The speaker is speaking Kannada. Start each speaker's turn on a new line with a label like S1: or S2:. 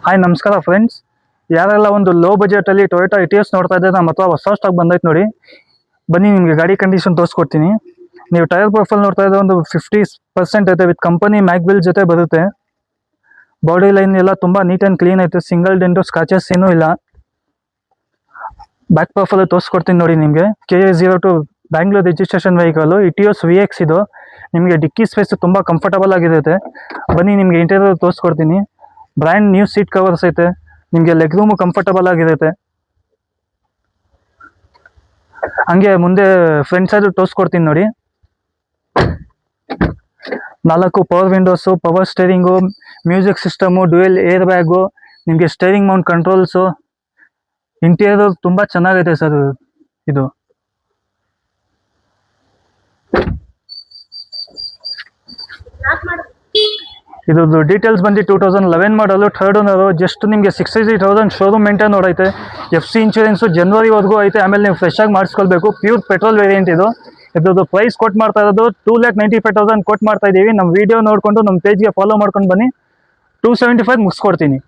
S1: ಹಾಯ್ ನಮಸ್ಕಾರ ಫ್ರೆಂಡ್ಸ್. ಯಾರೆಲ್ಲ ಒಂದು ಲೋ ಬಜೆಟಲ್ಲಿ ಟೊಯೋಟಾ ಇಟಿಯೋಸ್ ನೋಡ್ತಾ ಇದ್ದರೆ ನಮ್ಮ ಹತ್ರ ಹೊಸ ಸ್ಟಾಕ್ ಬಂದೈತೆ ನೋಡಿ. ಬನ್ನಿ ನಿಮಗೆ ಗಾಡಿ ಕಂಡೀಷನ್ ತೋರಿಸ್ಕೊಡ್ತೀನಿ. ನೀವು ಟೈರ್ ಪ್ರೊಫೈಲ್ ನೋಡ್ತಾ ಇದ್ದರೆ ಒಂದು 50% ಐತೆ, ವಿತ್ ಕಂಪನಿ ಮ್ಯಾಗ್ವಿಲ್ ಜೊತೆ ಬರುತ್ತೆ. ಬಾಡಿ ಲೈನ್ ಎಲ್ಲ ತುಂಬ ನೀಟ್ ಆ್ಯಂಡ್ ಕ್ಲೀನ್ ಐತೆ, ಸಿಂಗಲ್ ಡೆಂಟು ಸ್ಕ್ರಾಚಸ್ ಏನೂ ಇಲ್ಲ. ಬ್ಯಾಕ್ ಪ್ರೊಫೈಲ್ ತೋರಿಸ್ಕೊಡ್ತೀನಿ ನೋಡಿ ನಿಮಗೆ. KA02 Bangalore registration vehicle, Etios VX ಇದು. ನಿಮಗೆ ಡಿಕ್ಕಿ ಸ್ಪೇಸ್ ತುಂಬ ಕಂಫರ್ಟಬಲ್ ಆಗಿರುತ್ತೆ. ಬನ್ನಿ ನಿಮಗೆ ಇಂಟೀರಿಯರ್ ತೋರಿಸ್ಕೊಡ್ತೀನಿ. ಬ್ರ್ಯಾಂಡ್ ನ್ಯೂ ಸೀಟ್ ಕವರ್ಸ್ ಐತೆ, ನಿಮಗೆ ಲೆಗ್ ರೂಮು ಕಂಫರ್ಟಬಲ್ ಆಗಿರುತ್ತೆ. ಹಂಗೆ ಮುಂದೆ ಫ್ರಂಟ್ ಸೈಡ್ ತೋರಿಸ್ಕೊಡ್ತೀನಿ ನೋಡಿ. 4 power windows, power steering, music system, dual air bag, ನಿಮಗೆ ಸ್ಟೇರಿಂಗ್ ಮೌಂಟ್ ಕಂಟ್ರೋಲ್ಸು. ಇಂಟೀರಿಯರ್ ತುಂಬ ಚೆನ್ನಾಗೈತೆ ಸರ್ ಇದು. ಇದ್ರದ್ದು ಡೀಟೇಲ್ಸ್ ಬಂದು 2011 ಮಾಡಲು, ಥರ್ಡ್ ಓನರು. ಜಸ್ಟ್ ನಿಮಗೆ 63,000 ಶೋರೂಮ್ ಮೇಂಟೈನ್ ನೋಡೈತೆ. FC ಇನ್ಶೂರೆನ್ಸು ಜನವರಿವರೆಗೂ ಐತೆ. ಆಮೇಲೆ ನೀವು ಫ್ರೆಶ್ ಆಗಿ ಮಾಡಿಸ್ಕೊಳ್ಬೇಕು. ಪ್ಯೂರ್ ಪೆಟ್ರೋಲ್ ವೇರಿಯಂಟ್ ಇದು. ಇದ್ರದ್ದು ಪ್ರೈಸ್ ಕೊಟ್ಟು ಮಾಡ್ತಾ ಇರೋದು 2,95,000 ಕೊಟ್ಟು ಮಾಡ್ತಾ ಇದ್ದೀವಿ. ನಮ್ಮ ವಿಡಿಯೋ ನೋಡಿಕೊಂಡು ನಮ್ಮ ಪೇಜ್ಗೆ ಫಾಲೋ ಮಾಡ್ಕೊಂಡು ಬನ್ನಿ. 275 ಮುಗಿಸ್ಕೊಡ್ತೀನಿ.